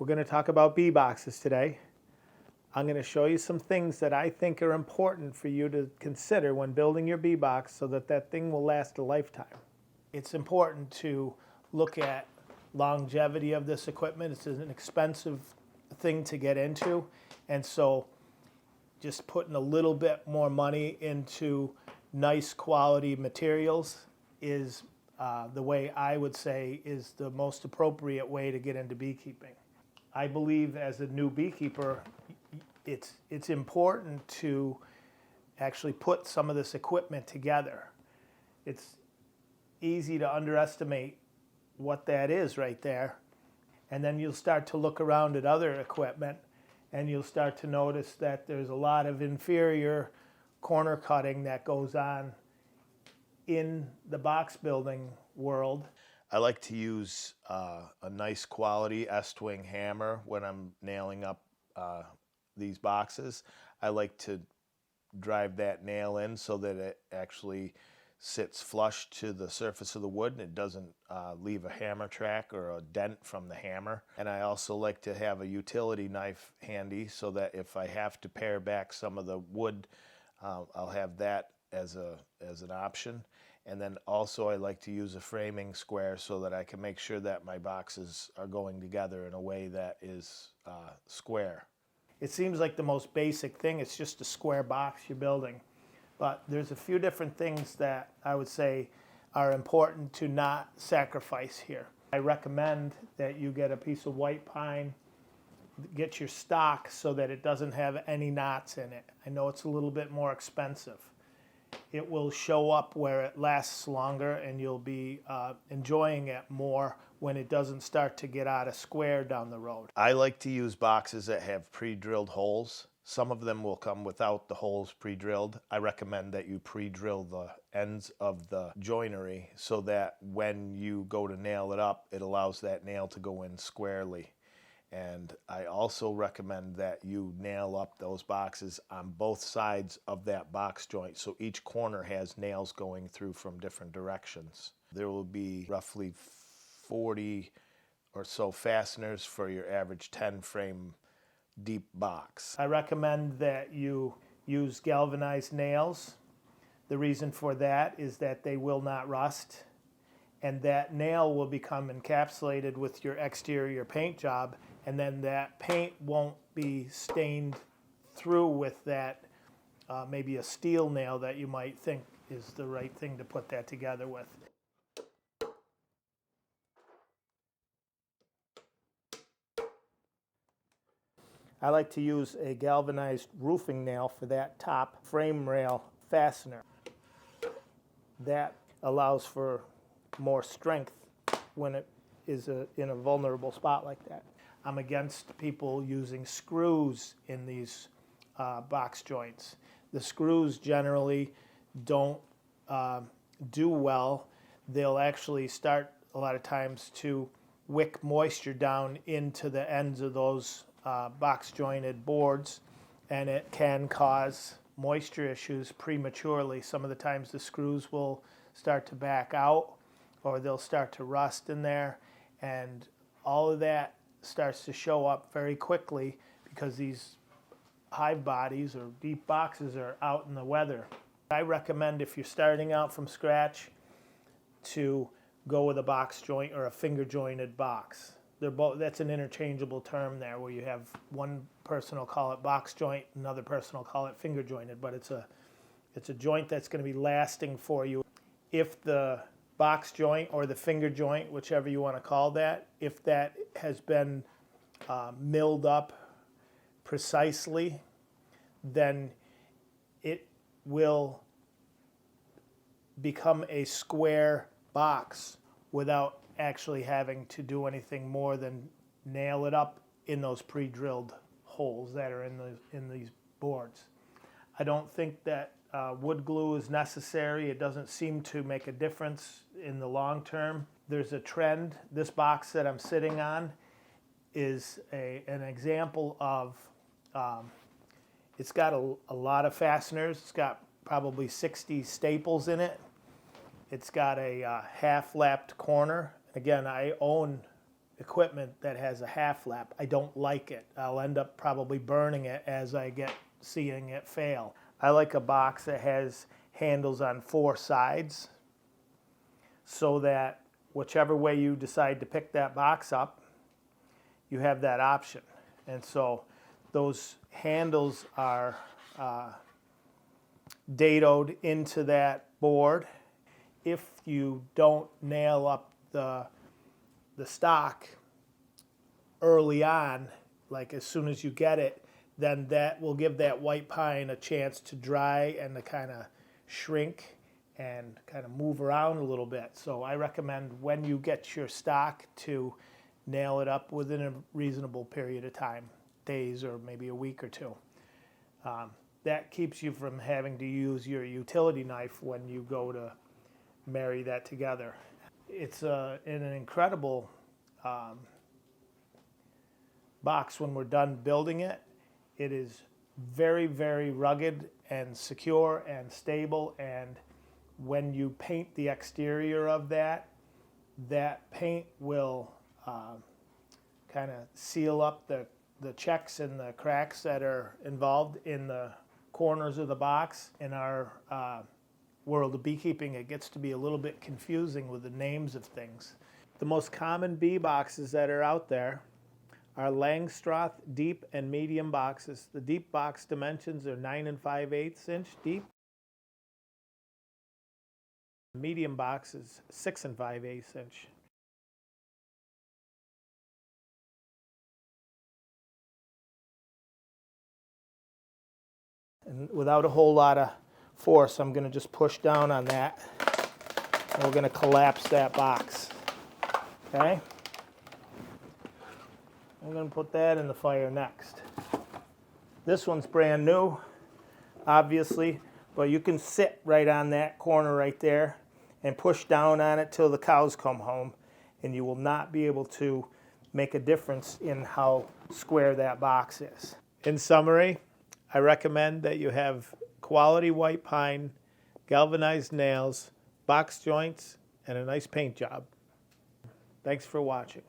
We're going to talk about bee boxes today. I'm going to show you some things that I think are important for you to consider when building your bee box so that that thing will last a lifetime. It's important to look at longevity of this equipment. It's an expensive thing to get into, and so just putting a little bit more money into nice quality materials is the way I would say is the most appropriate way to get into beekeeping. I believe as a new beekeeper, it's important to actually put some of this equipment together. It's easy to underestimate what that is right there. And then you'll start to look around at other equipment and you'll start to notice that there's a lot of inferior corner cutting that goes on in the box building world. I like to use a nice quality S-twing hammer when I'm nailing up these boxes. I like to drive that nail in so that it actually sits flush to the surface of the wood and it doesn't leave a hammer track or a dent from the hammer. And I also like to have a utility knife handy so that if I have to pare back some of the wood, I'll have that as an option. And then also I like to use a framing square so that I can make sure that my boxes are going together in a way that is square. It seems like the most basic thing, it's just a square box you're building. But there's a few different things that I would say are important to not sacrifice here. I recommend that you get a piece of white pine, get your stock so that it doesn't have any knots in it. I know it's a little bit more expensive. It will show up where it lasts longer and you'll be enjoying it more when it doesn't start to get out of square down the road. I like to use boxes that have pre-drilled holes. Some of them will come without the holes pre-drilled. I recommend that you pre-drill the ends of the joinery so that when you go to nail it up, it allows that nail to go in squarely. And I also recommend that you nail up those boxes on both sides of that box joint so each corner has nails going through from different directions. There will be roughly 40 or so fasteners for your average 10 frame deep box. I recommend that you use galvanized nails. The reason for that is that they will not rust and that nail will become encapsulated with your exterior paint job, and then that paint won't be stained through with that maybe a steel nail that you might think is the right thing to put that together with. I like to use a galvanized roofing nail for that top frame rail fastener. That allows for more strength when it is in a vulnerable spot like that. I'm against people using screws in these box joints. The screws generally don't do well. They'll actually start a lot of times to wick moisture down into the ends of those box jointed boards, and it can cause moisture issues prematurely. Some of the times the screws will start to back out or they'll start to rust in there, and all of that starts to show up very quickly because these hive bodies or deep boxes are out in the weather. I recommend if you're starting out from scratch to go with a box joint or a finger jointed box. They're both, that's an interchangeable term there where you have one person will call it box joint, another person will call it finger jointed, but it's a joint that's going to be lasting for you. If the box joint or the finger joint, whichever you want to call that, if that has been milled up precisely, then it will become a square box without actually having to do anything more than nail it up in those pre-drilled holes that are in these boards. I don't think that wood glue is necessary. It doesn't seem to make a difference in the long term. There's a trend. This box that I'm sitting on is an example of, it's got a lot of fasteners. It's got probably 60 staples in it. It's got a half-lapped corner. Again, I own equipment that has a half lap. I don't like it. I'll end up probably burning it as I get seeing it fail. I like a box that has handles on 4 sides so that whichever way you decide to pick that box up, you have that option. And so those handles are dadoed into that board. If you don't nail up the stock early on, like as soon as you get it, then that will give that white pine a chance to dry and to kind of shrink and kind of move around a little bit. So I recommend when you get your stock to nail it up within a reasonable period of time, days or maybe a week or 2. That keeps you from having to use your utility knife when you go to marry that together. It's an incredible box when we're done building it. It is very, very rugged and secure and stable, and when you paint the exterior of that paint will kind of seal up the checks and the cracks that are involved in the corners of the box. In our world of beekeeping, it gets to be a little bit confusing with the names of things. The most common bee boxes that are out there are Langstroth deep and medium boxes. The deep box dimensions are 9 5/8 inch deep. Medium box is 6 5/8 inch. And without a whole lot of force, I'm going to just push down on that, and we're going to collapse that box. Okay? I'm going to put that in the fire next. This one's brand new, obviously, but you can sit right on that corner right there and push down on it till the cows come home, and you will not be able to make a difference in how square that box is. In summary, I recommend that you have quality white pine, galvanized nails, box joints, and a nice paint job. Thanks for watching.